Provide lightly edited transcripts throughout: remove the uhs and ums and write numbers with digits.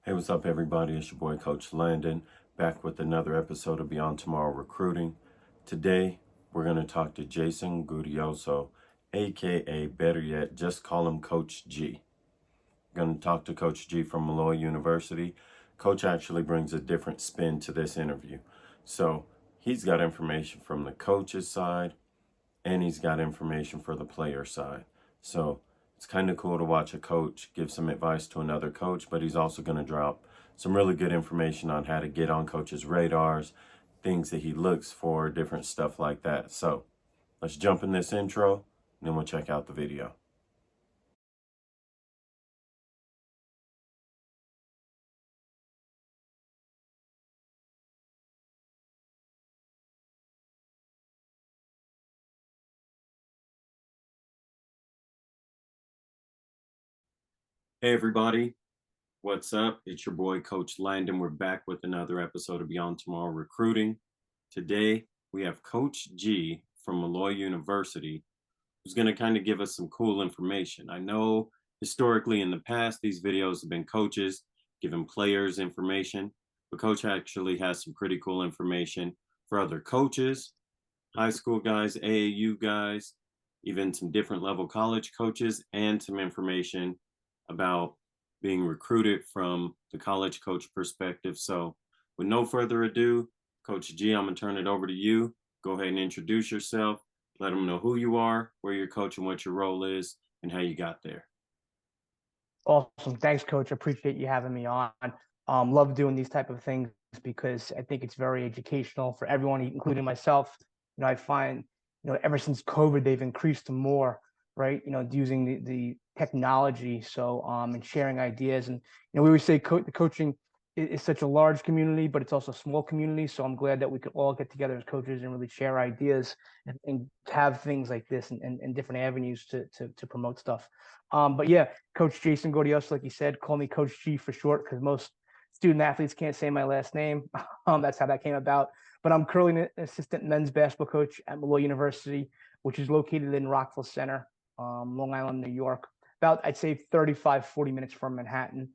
Hey, what's up, everybody? It's your boy, Coach Landon, back with another episode of Beyond Tomorrow Recruiting. Today, we're going to talk to Jason Gudioso, aka better yet, just call him Coach G. We're going to talk to Coach G from Molloy University. Coach actually brings a different spin to this interview. So, he's got information from the coach's side, and he's got information for the player side. So it's kind of cool to watch a coach give some advice to another coach, but he's also going to drop some really good information on how to get on coaches' radars, things that he looks for, different stuff like that. So let's jump in this intro, and then we'll check out the video. Hey, everybody. What's up? It's your boy, Coach Landon. We're back with another episode of Beyond Tomorrow Recruiting. Today, we have Coach G from Molloy University, who's going to kind of give us some cool information. I know historically in the past, these videos have been coaches giving players information, but Coach actually has some pretty cool information for other coaches, high school guys, AAU guys, even some different level college coaches, and some information about being recruited from the college coach perspective. So, with no further ado, Coach G, I'm going to turn it over to you. Go ahead and introduce yourself. Let them know who you are, where you're coaching, what your role is, and how you got there. Awesome. Thanks, Coach. Appreciate you having me on. Love doing these type of things because I think it's very educational for everyone, including myself. I find, ever since COVID, they've increased more, right? Using the technology. So, and sharing ideas. And, we always say the coaching is such a large community, but it's also a small community. So I'm glad that we could all get together as coaches and really share ideas and have things like this and different avenues to promote stuff. But yeah, Coach Jason Gordios, like you said, call me Coach G for short because most student athletes can't say my last name. That's how that came about. But I'm currently an assistant men's basketball coach at Molloy University, which is located in Rockville Center, Long Island, New York. About, I'd say, 35, 40 minutes from Manhattan.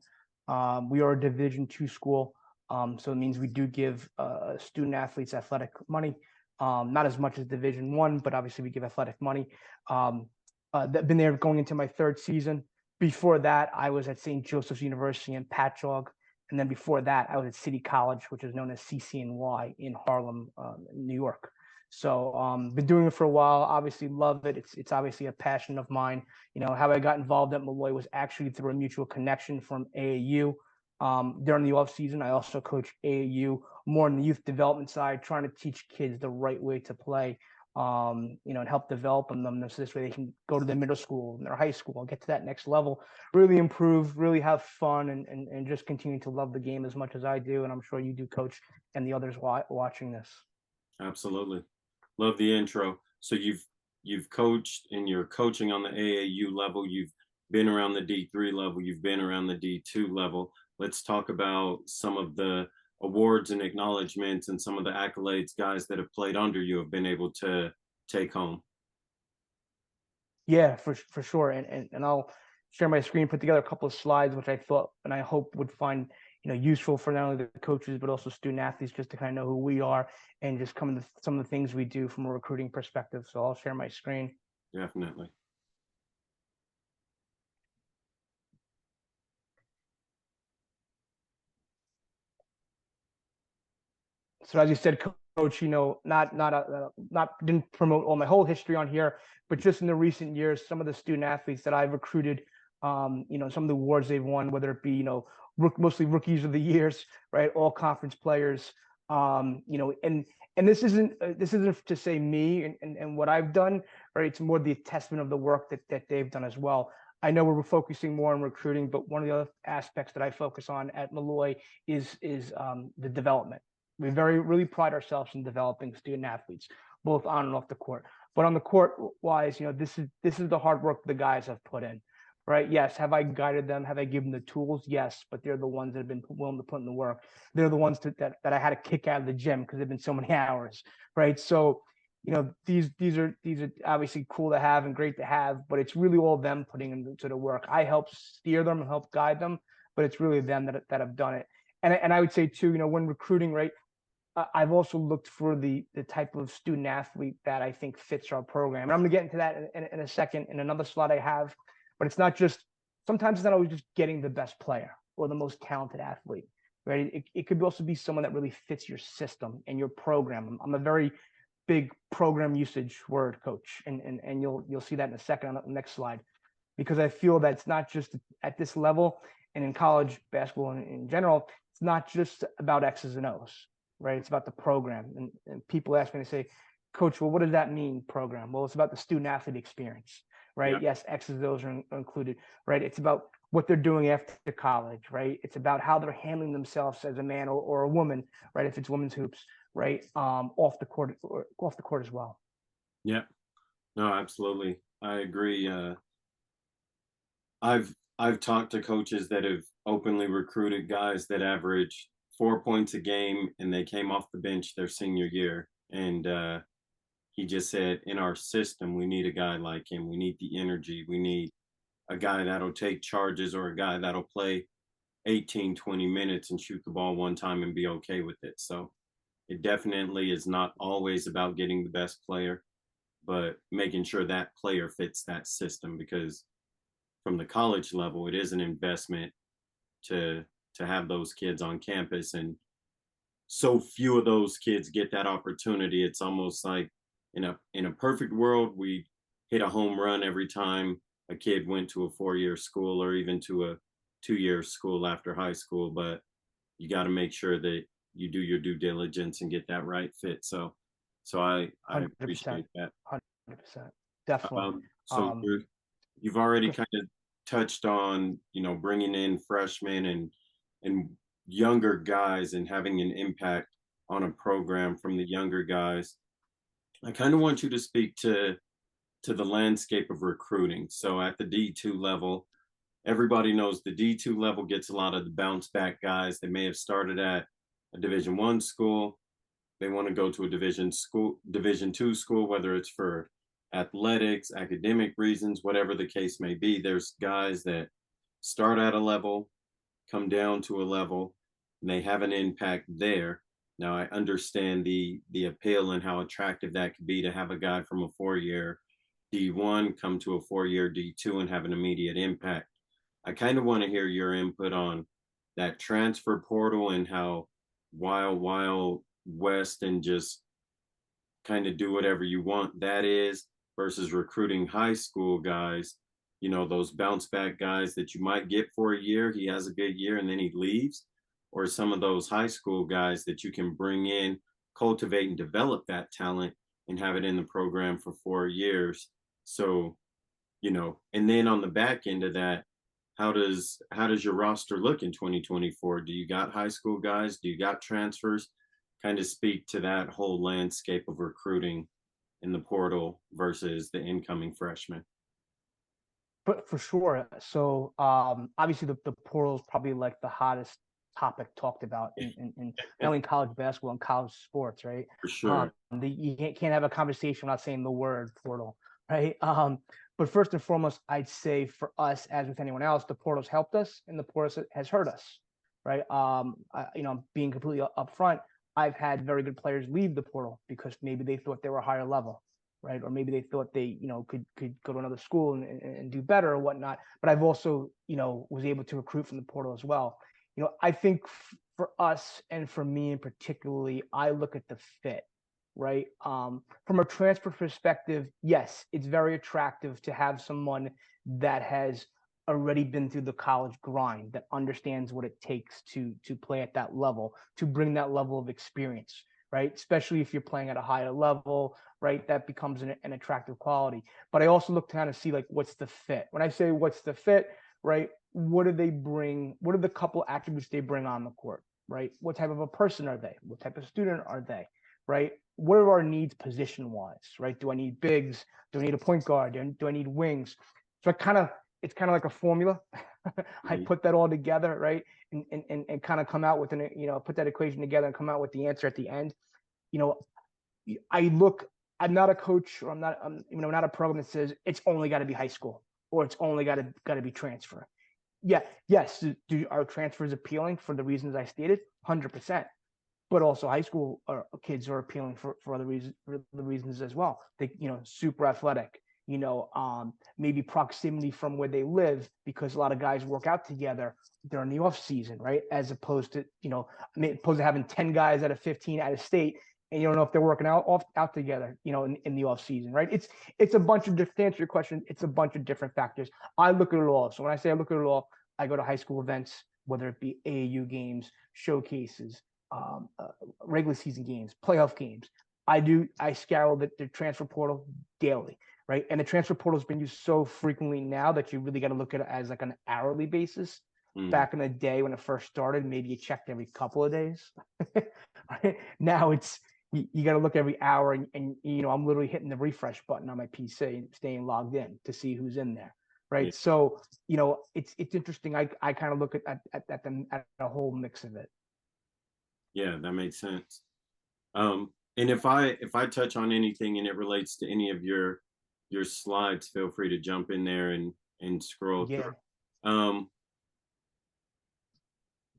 We are a Division II school, so it means we do give student athletes athletic money. Not as much as Division I, but obviously we give athletic money. Been there going into my third season. Before that, I was at St. Joseph's University in Patchogue. And then before that, I was at City College, which is known as CCNY in Harlem, New York. So been doing it for a while. Obviously love it. It's obviously a passion of mine. How I got involved at Molloy was actually through a mutual connection from AAU. During the off season, I also coach AAU more on the youth development side, trying to teach kids the right way to play. And help develop them so this way they can go to their middle school and their high school, get to that next level, really improve, really have fun, and just continue to love the game as much as I do. And I'm sure you do, Coach, and the others watching this. Absolutely. Love the intro. So you've coached and you're coaching on the AAU level. You've been around the D3 level. You've been around the D2 level. Let's talk about some of the awards and acknowledgments and some of the accolades guys that have played under you have been able to take home. Yeah, for sure. And I'll share my screen, put together a couple of slides, which I thought and I hope would find useful for not only the coaches but also student athletes, just to kind of know who we are and just come to some of the things we do from a recruiting perspective. So I'll share my screen. Definitely. So as you said, Coach, not didn't promote all my whole history on here, but just in the recent years, some of the student athletes that I've recruited, some of the awards they've won, whether it be mostly rookies of the years, right, all conference players, and this isn't to say me and what I've done, right? It's more the testament of the work that they've done as well. I know we're focusing more on recruiting, but one of the other aspects that I focus on at Molloy is the development. We really pride ourselves in developing student athletes, both on and off the court. But on the court wise, this is the hard work the guys have put in, right? Yes, have I guided them? Have I given them the tools? Yes, but they're the ones that have been willing to put in the work. They're the ones that I had to kick out of the gym because they've been so many hours, right? So, these are obviously cool to have and great to have, but it's really all them putting into the work. I help steer them and help guide them, but it's really them that have done it. And I would say too, when recruiting, right, I've also looked for the type of student athlete that I think fits our program. And I'm going to get into that in a second in another slide I have. But it's not just, sometimes it's not always just getting the best player or the most talented athlete, right? It could also be someone that really fits your system and your program. I'm a very big program usage word coach, and you'll see that in a second on the next slide, because I feel that it's not just at this level and in college basketball in general, it's not just about X's and O's, right? It's about the program. And people ask me, they say, Coach, well, what does that mean, program? Well, it's about the student athlete experience, right? Yeah. Yes, X's and O's are included, right? It's about what they're doing after college, right? It's about how they're handling themselves as a man or a woman, right? If it's women's hoops, right? Off the court or off the court as well. Yeah. No, absolutely. I agree. I've talked to coaches that have openly recruited guys that average 4 points a game, and they came off the bench their senior year. And he just said, in our system, we need a guy like him. We need the energy. We need a guy that'll take charges, or a guy that'll play 18, 20 minutes and shoot the ball one time and be okay with it. So it definitely is not always about getting the best player, but making sure that player fits that system, because from the college level, it is an investment to have those kids on campus, and so few of those kids get that opportunity. It's almost like in a perfect world, we hit a home run every time a kid went to a 4-year school, or even to a 2-year school after high school. But you got to make sure that you do your due diligence and get that right fit. So I 100%, appreciate that. 100%, definitely. So Um, you've already kind of touched on, bringing in freshmen and younger guys and having an impact on a program from the younger guys. I kind of want you to speak to the landscape of recruiting. So at the D2 level, everybody knows the D2 level gets a lot of the bounce back guys. They may have started at a Division 1 school. They want to go to a Division 2 school, whether it's for athletics, academic reasons, whatever the case may be. There's guys that start at a level, come down to a level, and they have an impact there. Now I understand the appeal and how attractive that could be, to have a guy from a 4-year D1 come to a 4-year D2 and have an immediate impact. I kind of want to hear your input on that transfer portal, and how wild west and just kind of do whatever you want that is, versus recruiting high school guys, those bounce back guys that you might get for a year. He has a good year and then he leaves. Or some of those high school guys that you can bring in, cultivate and develop that talent, and have it in the program for 4 years. So, and then on the back end of that, how does your roster look in 2024? Do you got high school guys? Do you got transfers? Kind of speak to that whole landscape of recruiting in the portal versus the incoming freshmen. but for sure. So obviously the portal is probably like the hottest topic talked about in not only in college basketball and college sports, right? For sure. You can't have a conversation without saying the word portal, right? But first and foremost, I'd say for us, as with anyone else, the portal's helped us and the portal has hurt us, right? Being completely upfront, I've had very good players leave the portal because maybe they thought they were a higher level, right? Or maybe they thought they, could go to another school and do better or whatnot. But I've also, was able to recruit from the portal as well. I think for us and for me in particularly, I look at the fit, right? From a transfer perspective, yes, it's very attractive to have someone that has already been through the college grind, that understands what it takes to play at that level, to bring that level of experience, right? Especially if you're playing at a higher level, right? That becomes an attractive quality. But I also look to kind of see like, what's the fit? When I say what's the fit, right? What do they bring? What are the couple attributes they bring on the court, right? What type of a person are they? What type of student are they, right? What are our needs position wise, right? Do I need bigs? Do I need a point guard? Do I need wings? So it's kind of like a formula. I put that all together, right? And kind of come out with put that equation together and come out with the answer at the end. I'm not a coach, or I'm not a program that says it's only got to be high school or it's only got to be transfer. Yeah, yes. Are transfers appealing for the reasons I stated? 100%. But also high school kids are appealing for other reasons, for the reasons as well. They, super athletic, maybe proximity from where they live, because a lot of guys work out together during the off season, right? As opposed to, opposed to having 10 guys out of 15 out of state, and you don't know if they're working out together, in the off season, right? It's a bunch of different, to answer your question, it's a bunch of different factors. I look at it all. So when I say I look at it all, I go to high school events, whether it be AAU games, showcases, um, uh, regular season games, playoff games. I scour the transfer portal daily, right? And the transfer portal has been used so frequently now that you really got to look at it as like an hourly basis. Mm, Back in the day when it first started, maybe you checked every couple of days. Right? Now it's you got to look every hour, and I'm literally hitting the refresh button on my PC and staying logged in to see who's in there, yeah, right? So it's interesting. I kind of look at the whole mix of it. yeah, that makes sense. And if I touch on anything and it relates to any of your slides, feel free to jump in there and scroll through. Yeah, Um,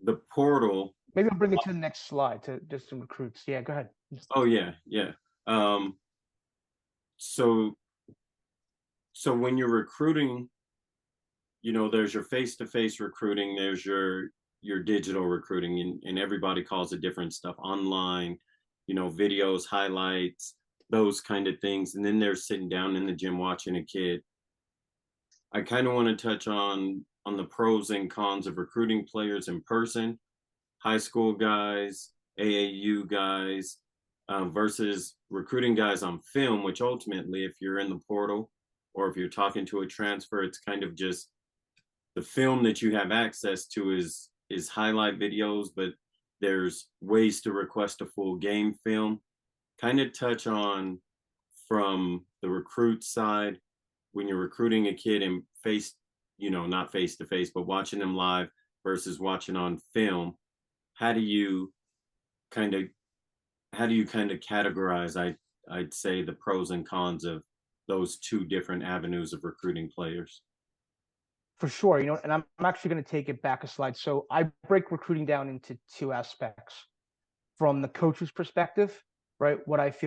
the portal. maybe I'll bring it to the next slide to just some recruits. Yeah, go ahead. Oh yeah, yeah. Um, so so when you're recruiting, there's your face-to-face recruiting, there's your digital recruiting, and everybody calls it different stuff. Online, videos, highlights, those kind of things. And then they're sitting down in the gym watching a kid. I kind of want to touch on the pros and cons of recruiting players in person, high school guys, AAU guys, versus recruiting guys on film, which ultimately, if you're in the portal or if you're talking to a transfer, it's kind of just the film that you have access to is highlight videos, but there's ways to request a full game film. Kind of touch on from the recruit side when you're recruiting a kid and not face to face, but watching them live versus watching on film. How do you kind of categorize? I'd say the pros and cons of those two different avenues of recruiting players. For sure. And I'm actually going to take it back a slide. So I break recruiting down into two aspects: from the coach's perspective, right? What I've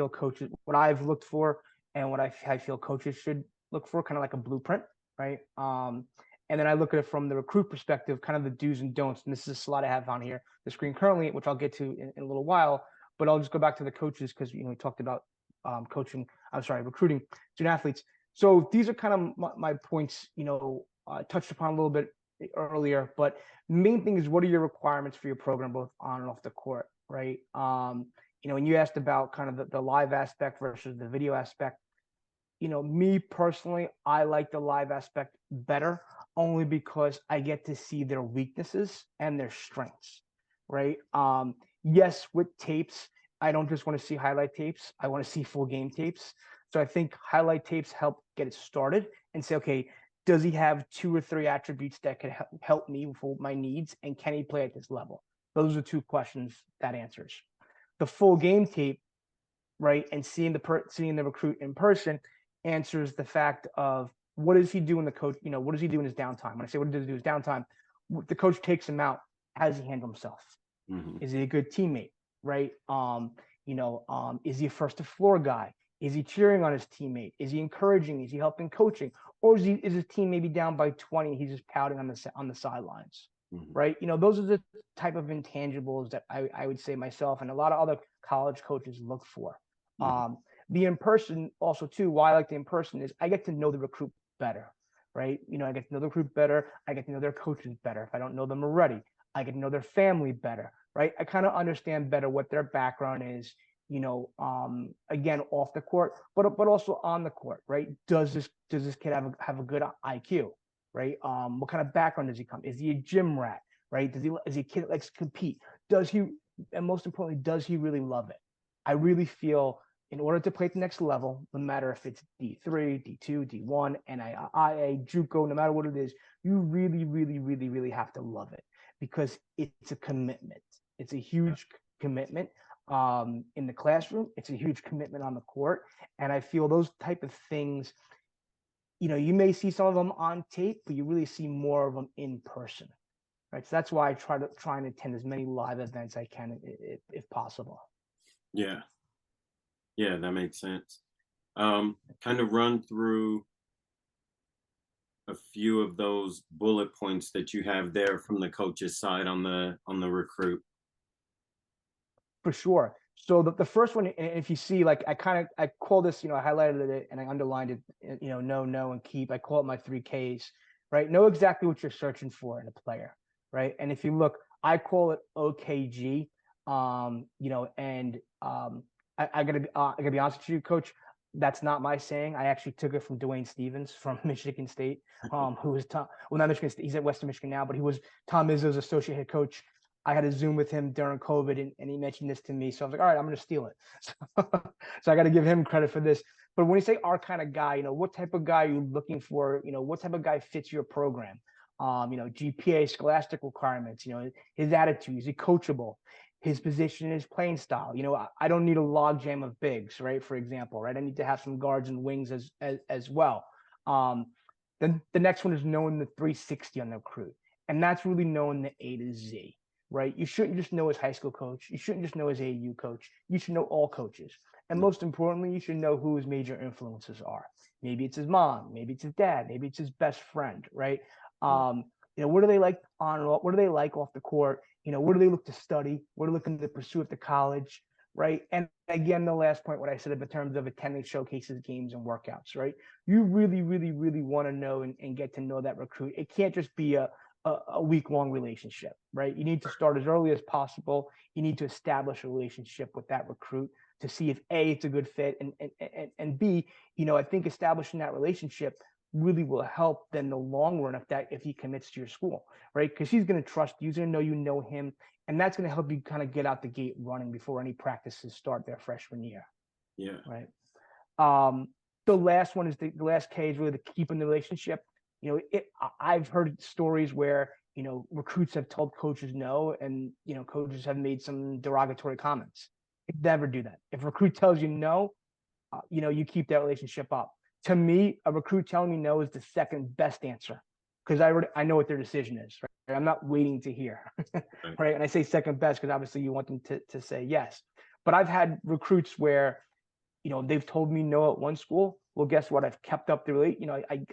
looked for, and what I feel coaches should look for, kind of like a blueprint, right? And then I look at it from the recruit perspective, kind of the do's and don'ts. And this is a slide I have on here, the screen currently, which I'll get to in a little while. But I'll just go back to the coaches because we talked about coaching. I'm sorry, recruiting student athletes. So these are kind of my points. Touched upon a little bit earlier, but main thing is, what are your requirements for your program, both on and off the court, right? When you asked about kind of the live aspect versus the video aspect, me personally, I like the live aspect better, only because I get to see their weaknesses and their strengths, right? Yes, with tapes, I don't just want to see highlight tapes. I want to see full game tapes. So I think highlight tapes help get it started and say, okay, does he have two or three attributes that could help me for my needs, and can he play at this level? Those are two questions that answers. The full game tape, right, and seeing the recruit in person answers the fact of, what does he do in the coach? What does he do in his downtime? When I say what does he do in his downtime, the coach takes him out. How does he handle himself? Mm-hmm. Is he a good teammate? Right? Is he a first to floor guy? Is he cheering on his teammate? Is he encouraging? Is he helping coaching? Or is his team maybe down by 20? He's just pouting on the sidelines, Mm-hmm. right? Those are the type of intangibles that I would say myself and a lot of other college coaches look for. Mm-hmm. Um, the in person also too. Why I like the in person is I get to know the recruit better, right? I get to know the recruit better. I get to know their coaches better. If I don't know them already, I get to know their family better, right? I kind of understand better what their background is, again, off the court, but also on the court, right? Does this kid have a good IQ, right? What kind of background does he come? Is he a gym rat, right? Is he a kid that likes to compete? Does he, and most importantly, does he really love it? I really feel, in order to play at the next level, no matter if it's D3, D2, D1, NAIA, JUCO, no matter what it is, you really, really, really, really have to love it, because it's a commitment. It's a huge commitment in the classroom. It's a huge commitment on the court. And I feel those type of things, you may see some of them on tape, but you really see more of them in person, right? So that's why I try and attend as many live events I can if possible. Yeah. Yeah, that makes sense. Kind of run through a few of those bullet points that you have there from the coach's side on the recruit. For sure. So the first one, and if you see, like I call this, I highlighted it and I underlined it, know, and keep. I call it my 3Ks, right? Know exactly what you're searching for in a player, right? And if you look, I call it OKG, and I gotta be honest with you, Coach. That's not my saying. I actually took it from Dwayne Stevens from Michigan State, who was not Michigan State. He's at Western Michigan now, but he was Tom Izzo's associate head coach. I had a Zoom with him during COVID, and he mentioned this to me. So I was like, all right, I'm going to steal it. So I got to give him credit for this. But when you say our kind of guy, what type of guy are you looking for? What type of guy fits your program? GPA, scholastic requirements, his attitude, is he coachable? His position, his playing style. I don't need a logjam of bigs, right? For example, right? I need to have some guards and wings as well. Then the next one is knowing the 360 on the recruit. And that's really knowing the A to Z, right? You shouldn't just know his high school coach. You shouldn't just know his AAU coach. You should know all coaches. And most importantly, you should know who his major influences are. Maybe it's his mom, maybe it's his dad, maybe it's his best friend, right? What do they like on? What do they like off the court? What do they look to study? What are they looking to pursue at the college, right? And again, the last point, what I said in terms of attending showcases, games, and workouts, right? You really, really, really want to know and get to know that recruit. It can't just be a week-long relationship, right? You need to start as early as possible. You need to establish a relationship with that recruit to see if A, it's a good fit, and B, I think establishing that relationship really will help then the long run if he commits to your school, right? Because he's going to trust you, he's going to know you know him, and that's going to help you kind of get out the gate running before any practices start their freshman year. Yeah. Right. The last one is the last K is really the keeping the relationship. I've heard stories where recruits have told coaches no, and coaches have made some derogatory comments. Never do that. If a recruit tells you no, you keep that relationship up. To me, a recruit telling me no is the second best answer because I know what their decision is. Right? I'm not waiting to hear. Right. And I say second best because obviously you want them to say yes. But I've had recruits where they've told me no at one school. Well, guess what? I've kept up I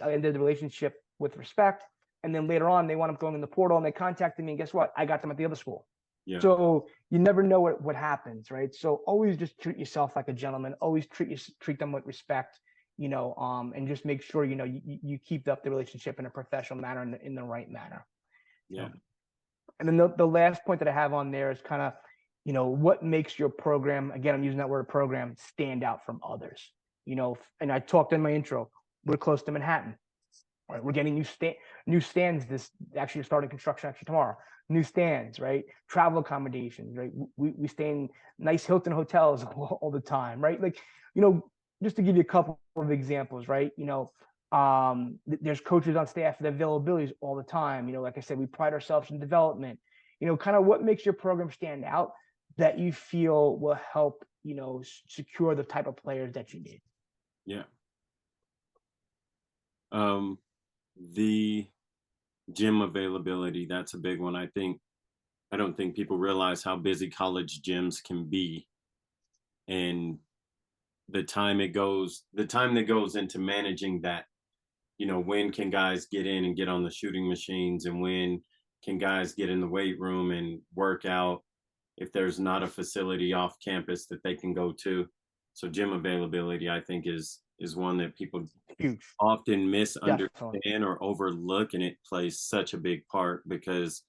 ended the relationship with respect. And then later on, they wound up going in the portal and they contacted me. And guess what? I got them at the other school. Yeah. So you never know what happens, right? So always just treat yourself like a gentleman. Always treat them with respect, and just make sure, you keep up the relationship in a professional manner, in the right manner. Yeah. And then the last point that I have on there is kind of, what makes your program, again, I'm using that word program, stand out from others, and I talked in my intro, we're close to Manhattan, right? We're getting new stands this actually starting construction tomorrow, new stands, right? Travel accommodations, right? We stay in nice Hilton hotels all the time, right? Like, just to give you a couple of examples, right? There's coaches on staff with availabilities all the time. Like I said, we pride ourselves in development. Kind of what makes your program stand out that you feel will help, secure the type of players that you need. Yeah. The gym availability, that's a big one. I don't think people realize how busy college gyms can be, and the time that goes into managing that. When can guys get in and get on the shooting machines, and when can guys get in the weight room and work out if there's not a facility off campus that they can go to. So gym availability, I think, is one that people Huge. often misunderstand Definitely. or overlook, and it plays such a big part because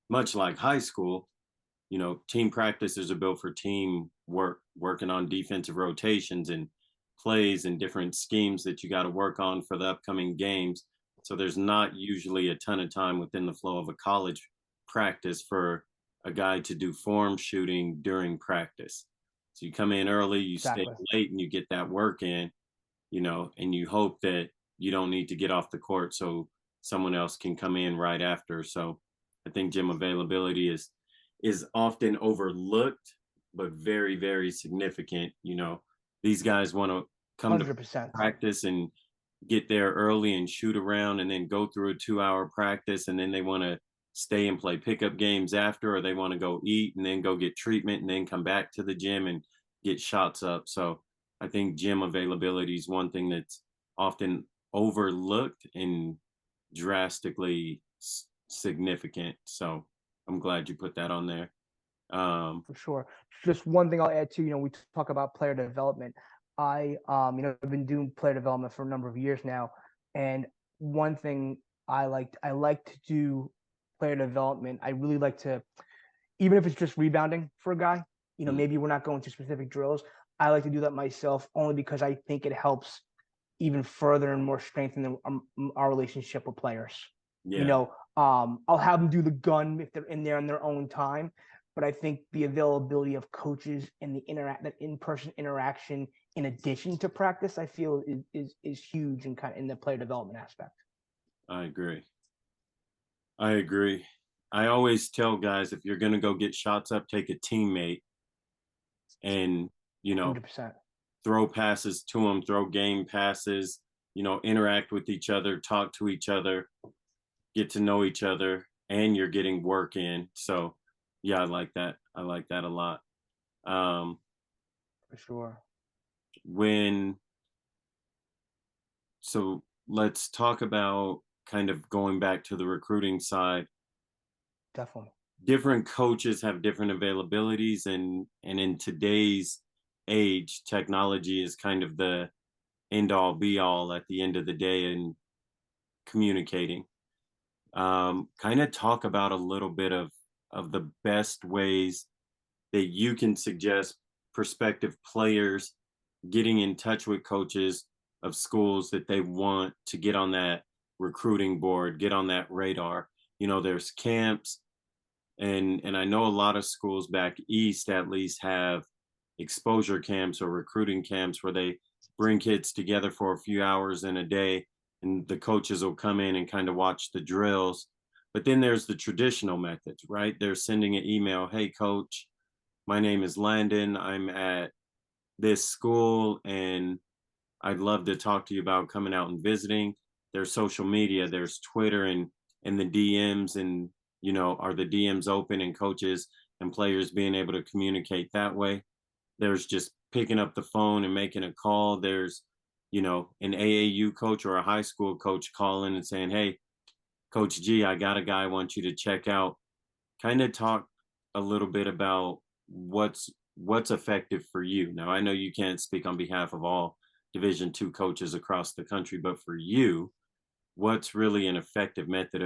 much like high school, team practices are built for team work, working on defensive rotations and plays and different schemes that you got to work on for the upcoming games. So there's not usually a ton of time within the flow of a college practice for a guy to do form shooting during practice. So you come in early, you stay late, and you get that work in, and you hope that you don't need to get off the court so someone else can come in right after. So I think gym availability is often overlooked, but very, very significant. These guys want to come 100%. to practice and get there early and shoot around and then go through a 2 hour practice, and then they want to stay and play pickup games after, or they want to go eat and then go get treatment and then come back to the gym and get shots up. So I think gym availability is one thing that's often overlooked and drastically significant. So I'm glad you put that on there. For sure. Just one thing I'll add to, we talk about player development. I've been doing player development for a number of years now, and one thing I like to do player development. I really like to, even if it's just rebounding for a guy, mm, maybe we're not going to specific drills. I like to do that myself only because I think it helps even further and more strengthen our relationship with players. yeah, I'll have them do the gun if they're in there on their own time, but I think the availability of coaches and that in-person interaction in addition to practice, I feel is huge in kind of in the player development aspect. I agree. I agree. I always tell guys, if you're going to go get shots up, take a teammate and, you know, 100%. throw passes to them, throw game passes, interact with each other, talk to each other, get to know each other, and you're getting work in. So, yeah, I like that. I like that a lot. Um, For sure. when, so let's talk about kind of going back to the recruiting side. Definitely. Different coaches have different availabilities, and in today's age, technology is kind of the end all be all at the end of the day in communicating. Kind of talk about a little bit of the best ways that you can suggest prospective players getting in touch with coaches of schools that they want to get on that recruiting board, get on that radar. There's camps, and I know a lot of schools back east at least have exposure camps or recruiting camps where they bring kids together for a few hours in a day, and the coaches will come in and kind of watch the drills. But then there's the traditional methods, right? They're sending an email, "Hey coach, my name is Landon, I'm at this school and I'd love to talk to you about coming out and visiting." There's social media, there's Twitter and the DMs, and are the DMs open, and coaches and players being able to communicate that way. There's just picking up the phone and making a call. There's an AAU coach or a high school coach calling and saying, "Hey, Coach G, I got a guy I want you to check out." Kind of talk a little bit about what's effective for you. Now, I know you can't speak on behalf of all Division II coaches across the country, but for you, what's really an effective method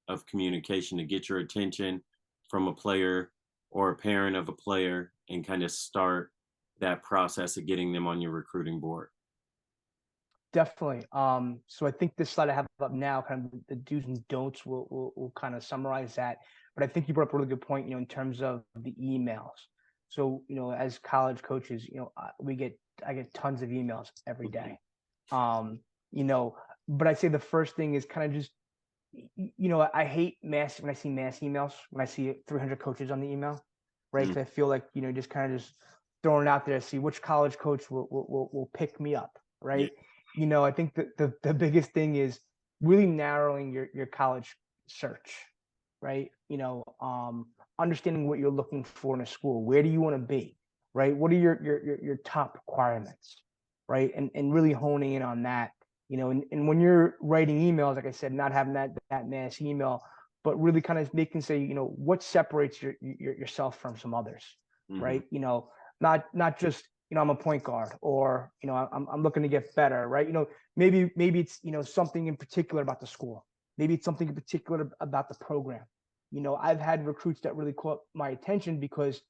of communication to get your attention from a player or a parent of a player and kind of start that process of getting them on your recruiting board? Definitely. So I think this slide I have up now, kind of the do's and don'ts, will kind of summarize that. But I think you brought up a really good point, in terms of the emails. So, as college coaches, I get tons of emails every day. Um, you know, but I'd say the first thing is kind of just, I hate when I see mass emails, when I see 300 coaches on the email, right? Mm, Because I feel like, just kind of just throwing it out there to see which college coach will pick me up, yeah. right? I think that the biggest thing is really narrowing your college search, right? Understanding what you're looking for in a school. Where do you want to be, right? What are your top requirements, right? And really honing in on that. And when you're writing emails, like I said, not having that mass email, but really kind of making say, what separates yourself from some others, Hmm. right? Not just, I'm a point guard, or I'm looking to get better, right? Maybe it's something in particular about the school. Maybe it's something in particular about the program. I've had recruits that really caught my attention because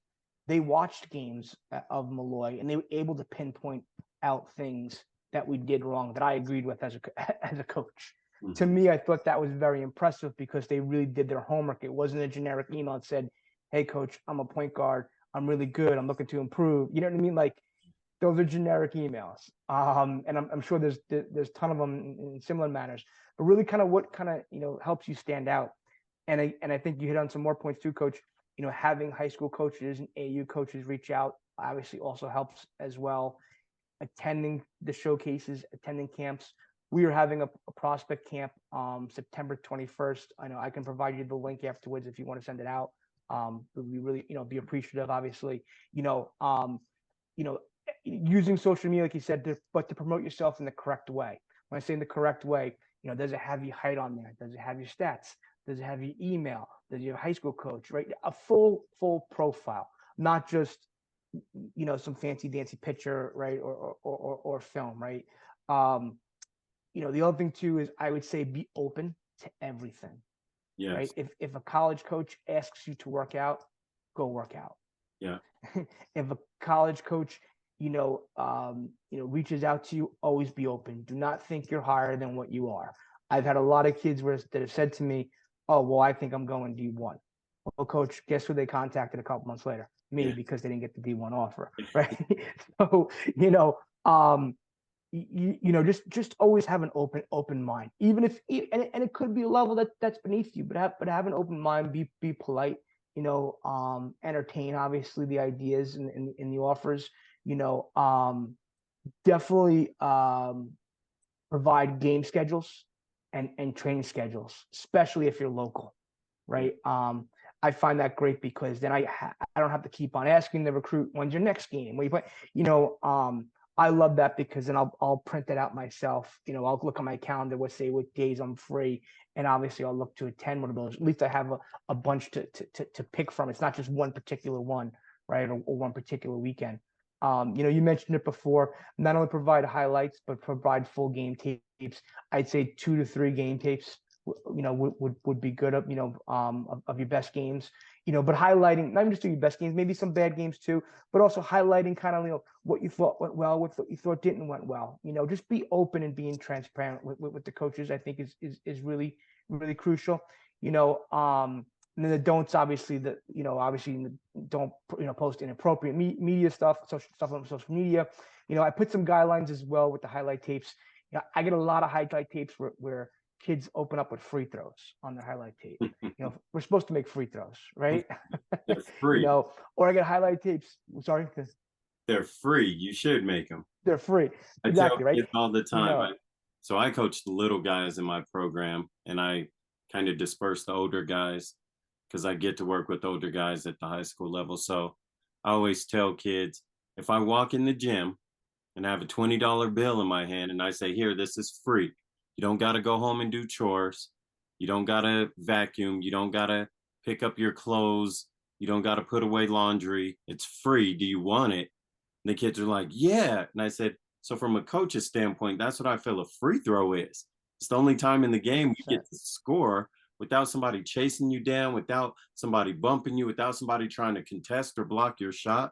they watched games of Molloy and they were able to pinpoint out things that we did wrong that I agreed with as a as a coach. To Hmm. me, I thought that was very impressive because they really did their homework. It wasn't a generic email that said, "Hey, coach, I'm a point guard. I'm really good. I'm looking to improve." You know what I mean? Like, those are generic emails, and I'm sure there's a ton of them in similar manners. But really, kind of what kind of helps you stand out, and I think you hit on some more points too, coach. Having high school coaches and AU coaches reach out obviously also helps as well. Attending the showcases, attending camps, we are having a prospect camp September 21st. I know I can provide you the link afterwards if you want to send it out. We really, be appreciative, obviously. You know, you know, using social media, like you said, but to promote yourself in the correct way. When I say in the correct way, does it have your height on there? Does it have your stats? Does it have your email? Does your high school coach, right? A full profile, not just some fancy dancy picture, right? Or film, right? The other thing too is I would say be open to everything, right? Yes. If a college coach asks you to work out, go work out. Yeah. If a college coach, reaches out to you, always be open. Do not think you're higher than what you are. I've had a lot of kids that have said to me, "Oh, well, I think I'm going D1." Well, coach, guess who they contacted a couple months later? Me, Yeah. because they didn't get the D1 offer, right? So, just always have an open mind, even if and it could be a level that's beneath you, but have an open mind, be polite, entertain obviously the ideas and the offers, definitely provide game schedules and training schedules, especially if you're local, Yeah. right? I find that great because then I don't have to keep on asking the recruit, when's your next game? Where you play? I love that because then I'll print that out myself. I'll look on my calendar, say what days I'm free, and obviously I'll look to attend one of those. At least I have a bunch to pick from. It's not just one particular one, right, or one particular weekend. You mentioned it before. Not only provide highlights, but provide full game tapes. I'd say 2 to 3 game tapes would be good of your best games, but highlighting not even just your best games, maybe some bad games too, but also highlighting kind of what you thought went well, what you thought didn't went well. Just be open and being transparent with the coaches. I think is really crucial. And then the don'ts, obviously, obviously don't post inappropriate media stuff, social stuff on social media. I put some guidelines as well with the highlight tapes. I get a lot of highlight tapes where kids open up with free throws on their highlight tape. We're supposed to make free throws, right? They're free. Or I get highlight tapes. Sorry, They're free. You should make them. they're free. I tell Exactly, right? kids all the time. So I coach the little guys in my program, and I kind of disperse the older guys because I get to work with older guys at the high school level. So I always tell kids, if I walk in the gym and I have a $20 bill in my hand and I say, here, this is free. You don't got to go home and do chores. You don't got to vacuum. You don't got to pick up your clothes. You don't got to put away laundry. It's free. Do you want it? And the kids are like, yeah. And I said, so from a coach's standpoint, that's what I feel a free throw is. It's the only time in the game you get to score without somebody chasing you down, without somebody bumping you, without somebody trying to contest or block your shot.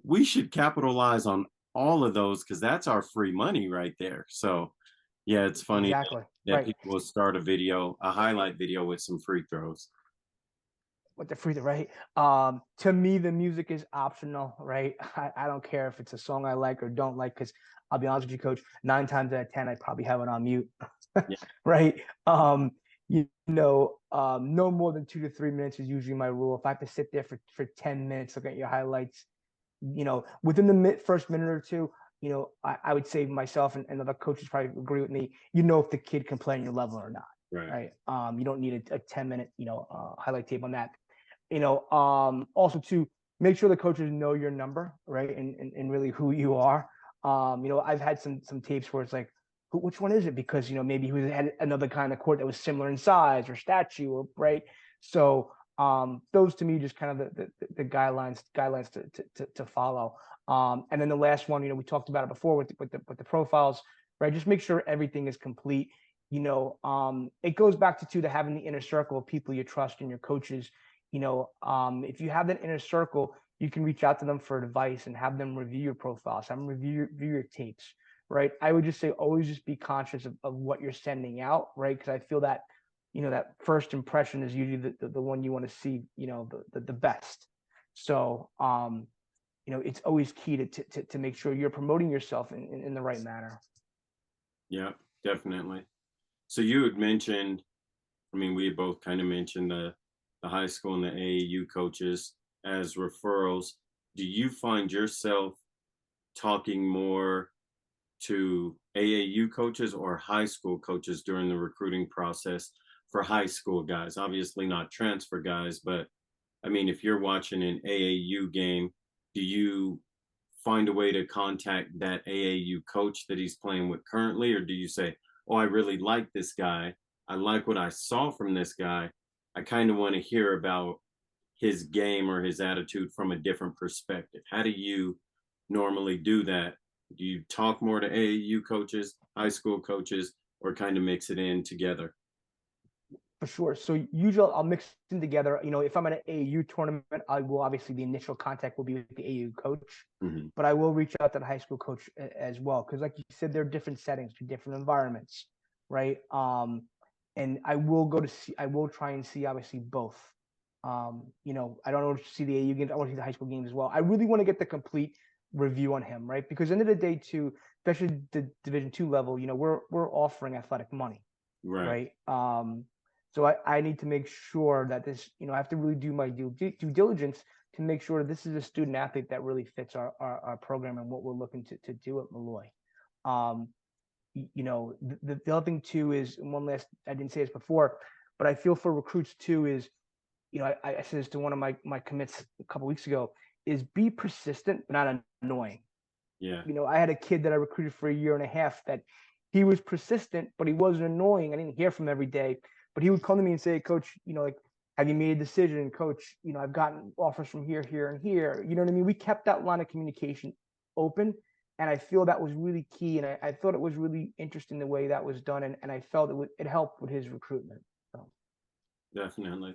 We should capitalize on all of those because that's our free money right there. So yeah, it's funny Exactly. that Right. people will start a highlight video with some free throws. With the free throw, right? To me, the music is optional, right? I don't care if it's a song I like or don't like, because I'll be honest with you, coach, 9 times out of 10, I probably have it on mute. Yeah. Right. No more than 2 to 3 minutes is usually my rule. If I have to sit there for 10 minutes, look at your highlights, within the first minute or two, I would say myself and other coaches probably agree with me, if the kid can play on your level or not. Right. Right. You don't need a 10-minute, highlight tape on that. Also to make sure the coaches know your number, right, and really who you are. I've had some tapes where it's like, which one is it? Because maybe he had another kind of court that was similar in size or statue, or right. So those to me just kind of the guidelines to follow. And then the last one, we talked about it before with the profiles, right? Just make sure everything is complete. It goes back to having the inner circle of people you trust and your coaches. If you have that inner circle, you can reach out to them for advice and have them review your profiles, have them review your tapes, right? I would just say always just be conscious of what you're sending out, right? Because I feel that, that first impression is usually the one you want to see, the best. So, it's always key to make sure you're promoting yourself in the right manner. Yeah, definitely. So you had mentioned, we had both kind of mentioned the high school and the AAU coaches as referrals. Do you find yourself talking more to AAU coaches or high school coaches during the recruiting process for high school guys? Obviously, not transfer guys, but I mean, if you're watching an AAU game, do you find a way to contact that AAU coach that he's playing with currently? Or do you say, oh, I really like this guy. I like what I saw from this guy. I kind of want to hear about his game or his attitude from a different perspective. How do you normally do that? Do you talk more to AAU coaches, high school coaches, or kind of mix it in together? For sure. So usually I'll mix them together. If I'm at an AAU tournament, I will obviously the initial contact will be with the AAU coach, Hmm. but I will reach out to the high school coach as well because, like you said, they're different settings, different environments, right? And I will try and see obviously both. I don't want to see the AAU games. I want to see the high school games as well. I really want to get the complete review on him, right? Because at the end of the day, too, especially the Division II level, we're offering athletic money, Right. right? So I need to make sure that I have to really do my due diligence to make sure that this is a student athlete that really fits our program and what we're looking to do at Molloy. Um, the other thing too is one last, I didn't say this before, but I feel for recruits too is, I said this to one of my commits a couple weeks ago, is be persistent, but not annoying. Yeah. I had a kid that I recruited for a year and a half that he was persistent, but he wasn't annoying. I didn't hear from him every day, but he would come to me and say, Coach, like, have you made a decision? Coach, I've gotten offers from here, here, and here. You know what I mean? We kept that line of communication open. And I feel that was really key. And I thought it was really interesting the way that was done. And I felt it helped with his recruitment. So. Definitely.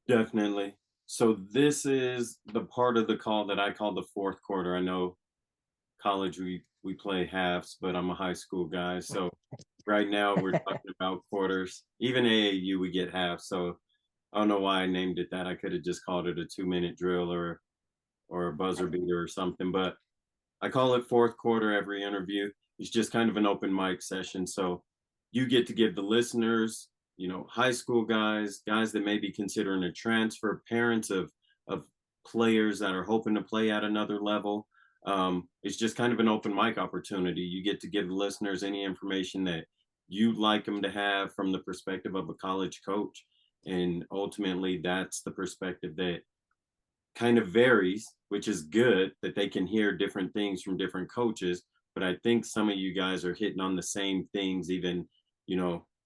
Definitely. So this is the part of the call that I call the fourth quarter. I know college we play halves, but I'm a high school guy. So right now we're talking about quarters. Even AAU we get halves. So I don't know why I named it that. I could have just called it a 2 minute drill or a buzzer beater or something. But I call it fourth quarter every interview. It's just kind of an open mic session. So you get to give the listeners, high school guys, guys that may be considering a transfer, parents of players that are hoping to play at another level. It's just kind of an open mic opportunity. You get to give the listeners any information that you'd like them to have from the perspective of a college coach. And ultimately, that's the perspective that kind of varies, which is good that they can hear different things from different coaches. But I think some of you guys are hitting on the same things, even,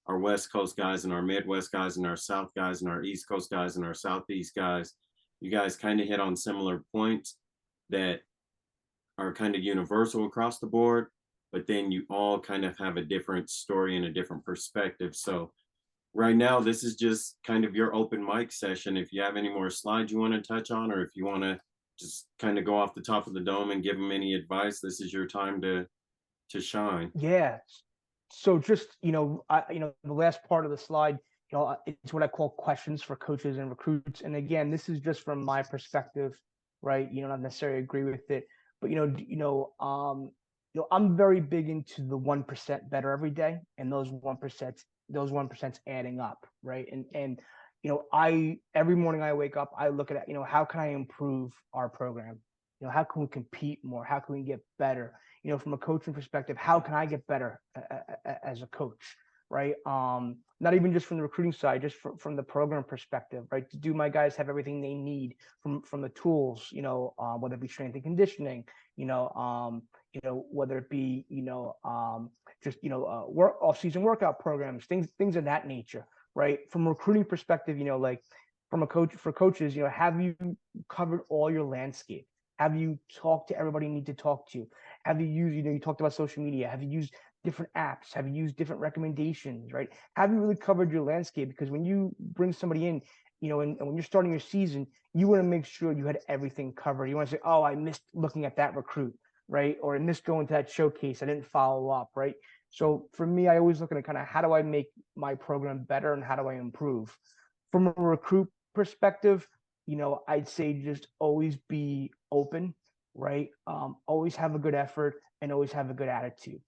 our West Coast guys and our Midwest guys and our South guys and our East Coast guys and our Southeast guys. You guys kind of hit on similar points that are kind of universal across the board, but then you all kind of have a different story and a different perspective. So right now, this is just kind of your open mic session. If you have any more slides you want to touch on, or if you want to just kind of go off the top of the dome and give them any advice, this is your time to shine. Yeah. So just, the last part of the slide, it's what I call questions for coaches and recruits. And again, this is just from my perspective, right? You don't have necessarily agree with it, but I'm very big into the 1% better every day, and those 1% adding up, right? And I every morning I wake up, I look at it, how can I improve our program? How can we compete more? How can we get better? From a coaching perspective, how can I get better as a coach, right? Not even just from the recruiting side, just from the program perspective, right? Do my guys have everything they need from the tools, whether it be strength and conditioning, whether it be, just, work off-season workout programs, things of that nature, right? From a recruiting perspective, like from a coach for coaches, have you covered all your landscape? Have you talked to everybody you need to talk to? Have you used, you talked about social media. Have you used different apps? Have you used different recommendations, right? Have you really covered your landscape? Because when you bring somebody in, and when you're starting your season, you want to make sure you had everything covered. You want to say, oh, I missed looking at that recruit, right? Or I missed going to that showcase. I didn't follow up, right? So for me, I always look at kind of how do I make my program better and how do I improve? From a recruit perspective, I'd say just always be open, right? Always have a good effort and always have a good attitude.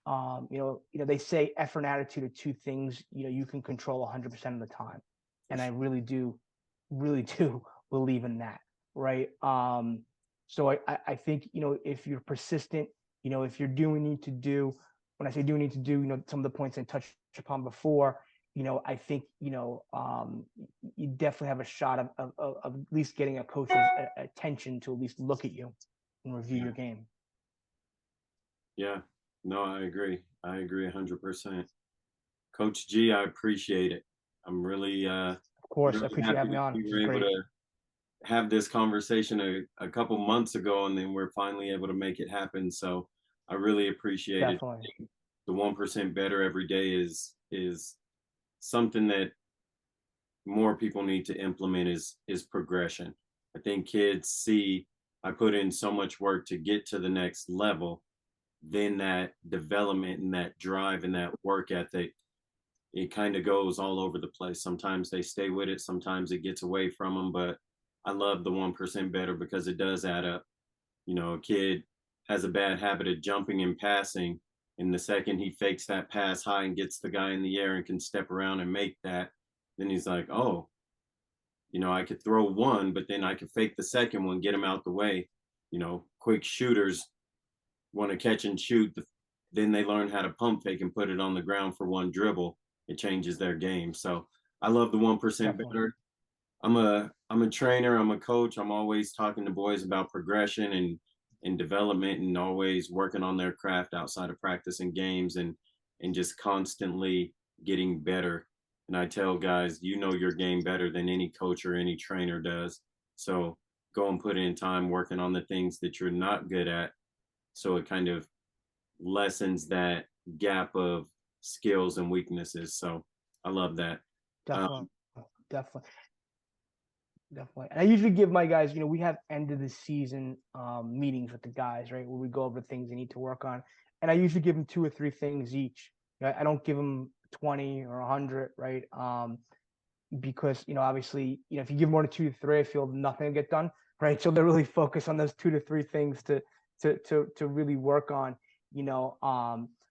They say effort and attitude are two things, you can control 100% of the time. And I really do believe in that, right? So I think, if you're persistent, if you're doing need to do, when I say do need to do, some of the points I touched upon before, I think, you definitely have a shot of at least getting a coach's attention to at least look at you and review Yeah. your game. Yeah. No, I agree. I agree 100%. Coach G, I appreciate it. I'm Of course, I really appreciate you happy having me that on. we This were is able great. to have this conversation a couple months ago, and then we're finally able to make it happen. So I really appreciate it. Definitely. The 1% better every day is something that more people need to implement is progression. I think kids see I put in so much work to get to the next level, then that development and that drive and that work ethic, it kind of goes all over the place. Sometimes they stay with it, sometimes it gets away from them, but I love the 1% better because it does add up. A kid has a bad habit of jumping and passing, and the second he fakes that pass high and gets the guy in the air and can step around and make that, then he's like, oh, I could throw one, but then I could fake the second one, get him out the way. Quick shooters want to catch and shoot. Then they learn how to pump fake and put it on the ground for one dribble. It changes their game. So I love the 1% Definitely. better. I'm a trainer. I'm a coach. I'm always talking to boys about progression and development, and always working on their craft outside of practice and games, and just constantly getting better. And I tell guys, you know your game better than any coach or any trainer does. So go and put in time working on the things that you're not good at. So it kind of lessens that gap of skills and weaknesses. So I love that. Um, Definitely. Definitely. Definitely. And I usually give my guys, we have end of the season meetings with the guys, right? Where we go over things they need to work on. And I usually give them 2 or 3 things each. I don't give them 20 or 100, right? Because, obviously, if you give more than 2 to 3, I feel nothing will get done, right? So they're really focused on those 2 to 3 things to really work on, you know.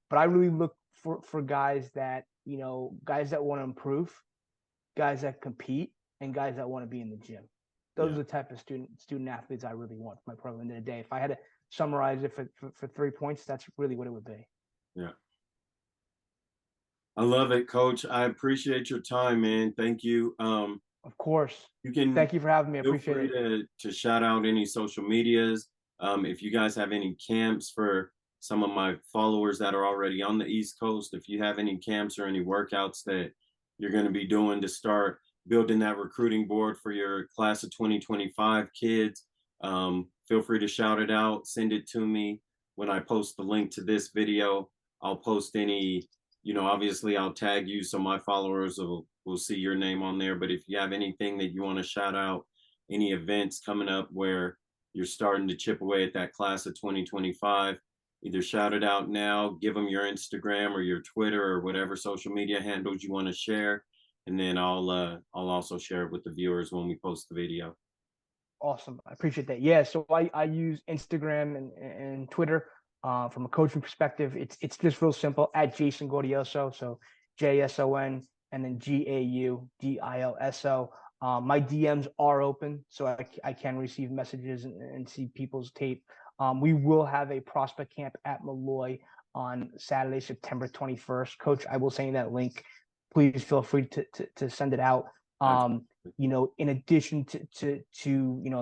But I really look for guys that want to improve, guys that compete, and guys that want to be in the gym. Those yeah, are the type of student athletes I really want for my program in the day. If I had to summarize it for 3 points, that's really what it would be. yeah. I love it, Coach. I appreciate your time, man. Thank you. Of course. You can Thank you for having me. I feel appreciate free it. to shout out any social medias. If you guys have any camps for some of my followers that are already on the East Coast, if you have any camps or any workouts that you're going to be doing to start building that recruiting board for your class of 2025 kids, feel free to shout it out. Send it to me when I post the link to this video. I'll post any, obviously I'll tag you so my followers will see your name on there. But if you have anything that you want to shout out, any events coming up where you're starting to chip away at that class of 2025, either shout it out now, give them your Instagram or your Twitter or whatever social media handles you want to share, and then I'll also share it with the viewers when we post the video. Awesome. I appreciate that. Yeah. So I use Instagram and Twitter from a coaching perspective. It's just real simple at Jason Gaudioso. So JSON and then GAUDIOSO. My DMs are open, so I can receive messages and see people's tape. We will have a prospect camp at Molloy on Saturday, September 21st. Coach, I will send you that link. Please feel free to send it out. Um, in addition to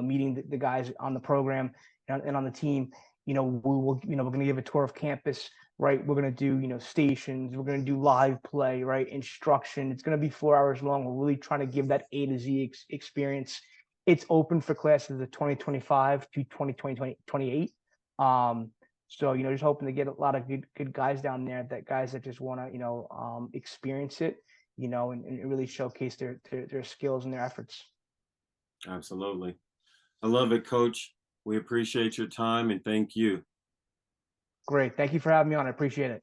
meeting the guys on the program and on the team, we're going to give a tour of campus, right? We're going to do, stations. We're going to do live play, right? Instruction. It's going to be 4 hours long. We're really trying to give that A to Z experience. It's open for classes of 2025 to 2028. So, just hoping to get a lot of good guys down there, guys that just want to, experience it, and really showcase their skills and their efforts. Absolutely. I love it, Coach. We appreciate your time and thank you. Great. Thank you for having me on. I appreciate it.